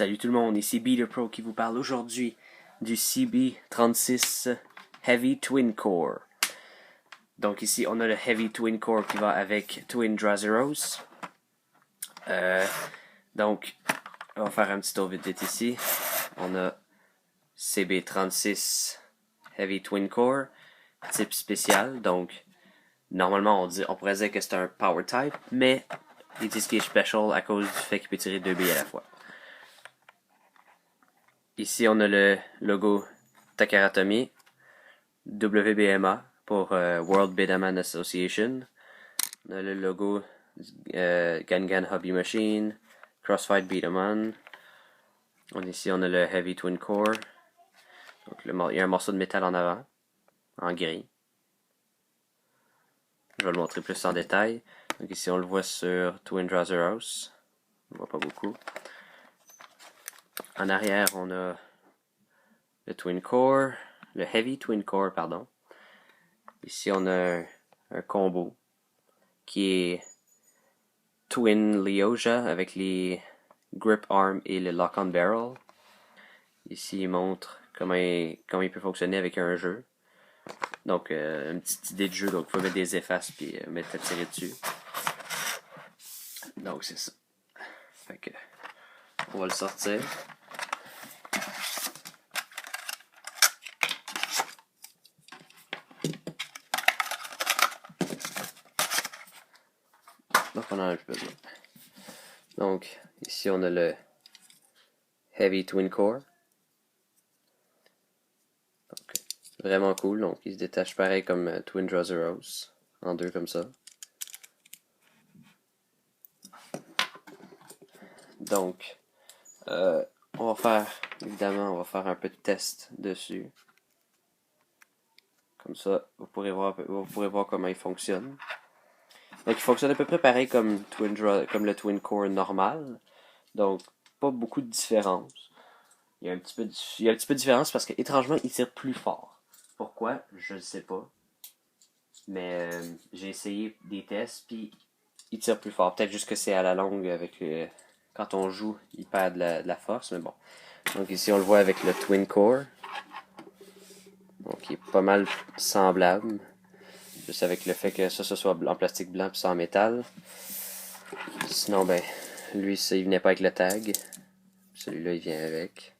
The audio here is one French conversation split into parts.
Salut tout le monde, ici Beater Pro qui vous parle aujourd'hui du CB36 Heavy Twin Core. Donc ici on a le Heavy Twin Core qui va avec Twin Drazeros. Donc on va faire un petit tour vite ici. On a CB36 Heavy Twin Core, type spécial. Donc normalement on pourrait dire que c'est un Power Type, mais ils disent qu'il est special à cause du fait qu'il peut tirer 2 billes à la fois. Ici, on a le logo Takara Tomy, WBMA pour World Bedaman Association. On a le logo Gangan Hobby Machine, Crossfight Bedaman. Ici, on a le Heavy Twin Core. Donc, il y a un morceau de métal en avant, en gris. Je vais le montrer plus en détail. Donc ici, on le voit sur Twin Drazeros. On ne voit pas beaucoup. En arrière, on a le Twin Core, le Heavy Twin Core, pardon. Ici, on a un combo qui est Twin Leoja avec les Grip Arm et le Lock on Barrel. Ici, il montre comment il peut fonctionner avec un jeu. Donc, une petite idée de jeu. Donc, il faut mettre des effaces puis mettre à tirer dessus. Donc, c'est ça. Fait que, on va le sortir. Donc, on en a un peu besoin. Donc, ici, on a le Heavy Twin Core. Donc, vraiment cool. Donc, il se détache pareil comme Twin Drazeros. En deux comme ça. Donc, on va faire un peu de test dessus. Comme ça, vous pourrez voir comment il fonctionne. Donc, il fonctionne à peu près pareil comme le Twin Core normal. Donc, pas beaucoup de différence. Il y a un petit peu de différence parce que, étrangement, il tire plus fort. Pourquoi? Je ne sais pas. Mais j'ai essayé des tests, puis il tire plus fort. Peut-être juste que c'est à la longue avec quand on joue, il perd de la force, mais bon. Donc ici, on le voit avec le Twin Core. Donc, il est pas mal semblable. Juste avec le fait que ça soit en plastique blanc puis ça en métal. Sinon, ben, lui, ça, il venait pas avec le tag. Celui-là, il vient avec.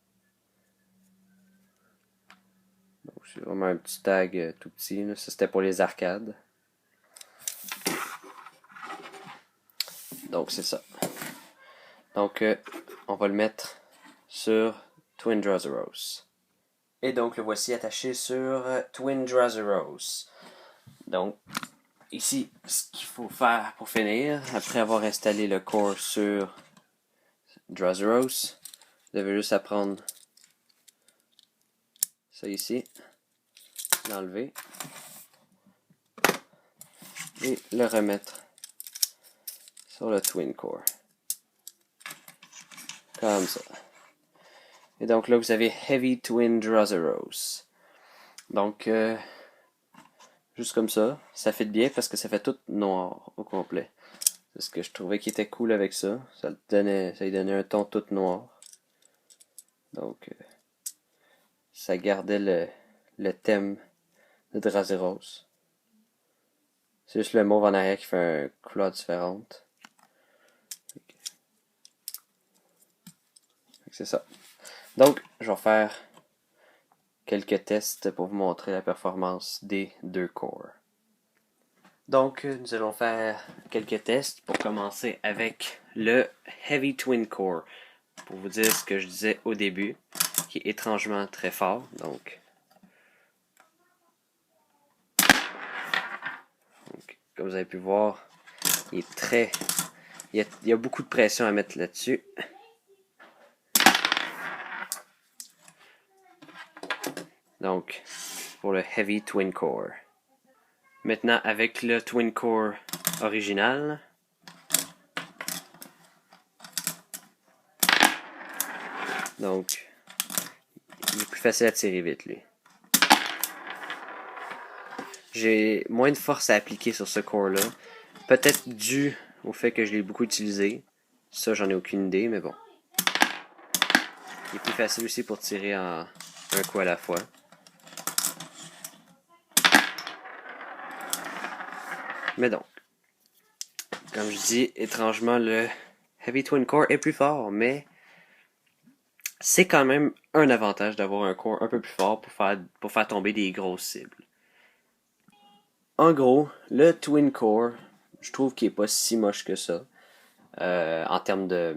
Donc, c'est vraiment un petit tag tout petit. Là. Ça, c'était pour les arcades. Donc, c'est ça. Donc, on va le mettre sur Twin Drazeros. Et donc, le voici attaché sur Twin Drazeros. Donc, ici, ce qu'il faut faire pour finir, après avoir installé le core sur Drazeros, vous avez juste à prendre ça ici, l'enlever, et le remettre sur le Twin Core. Comme ça. Et donc là, vous avez Heavy Twin Drazeros. Donc, juste comme ça fit bien parce que ça fait tout noir au complet. C'est ce que je trouvais qui était cool avec ça. Ça lui donnait un ton tout noir. Donc, ça gardait le thème de Drazeros. C'est juste le mauve en arrière qui fait une couleur différente. C'est ça. Donc, je vais faire quelques tests pour vous montrer la performance des deux cores. Donc, nous allons faire quelques tests pour commencer avec le Heavy Twin Core. Pour vous dire ce que je disais au début, qui est étrangement très fort. Donc comme vous avez pu voir, il est très... Il y a beaucoup de pression à mettre là-dessus. Donc, pour le Heavy Twin Core. Maintenant, avec le Twin Core original, donc, il est plus facile à tirer vite, lui. J'ai moins de force à appliquer sur ce core-là. Peut-être dû au fait que je l'ai beaucoup utilisé. Ça, j'en ai aucune idée, mais bon. Il est plus facile aussi pour tirer en un coup à la fois. Mais donc, comme je dis, étrangement, le Heavy Twin Core est plus fort, mais c'est quand même un avantage d'avoir un core un peu plus fort pour faire tomber des grosses cibles. En gros, le Twin Core, je trouve qu'il est pas si moche que ça. En termes de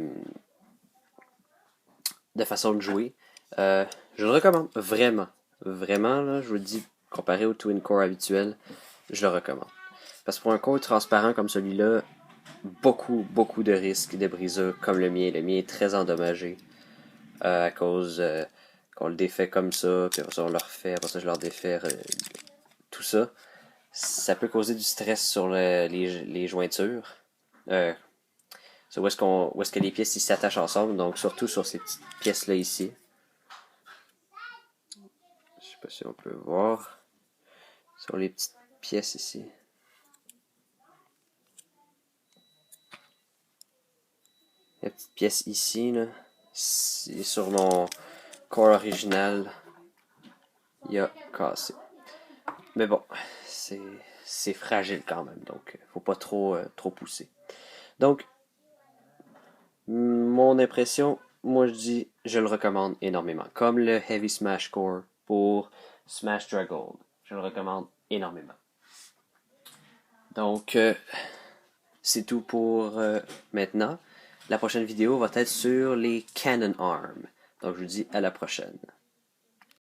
façon de jouer. Je le recommande vraiment. Vraiment, là, je vous le dis, comparé au Twin Core habituel, je le recommande. Parce que pour un core transparent comme celui-là, beaucoup de risques de brisure comme le mien. Le mien est très endommagé à cause qu'on le défait comme ça, puis après ça on le refait, après ça je le redéfais, tout ça. Ça peut causer du stress sur les jointures. C'est où est-ce que les pièces ici s'attachent ensemble, donc surtout sur ces petites pièces-là ici. Je sais pas si on peut voir. Sur les petites pièces ici. La petite pièce ici, là, c'est sur mon core original. Il a cassé. Mais bon, c'est fragile quand même, donc faut pas trop pousser. Donc, mon impression, moi je dis, je le recommande énormément. Comme le Heavy Smash Core pour Smash Dragold. Je le recommande énormément. Donc, c'est tout pour maintenant. La prochaine vidéo va être sur les Cannon Arms. Donc, je vous dis à la prochaine.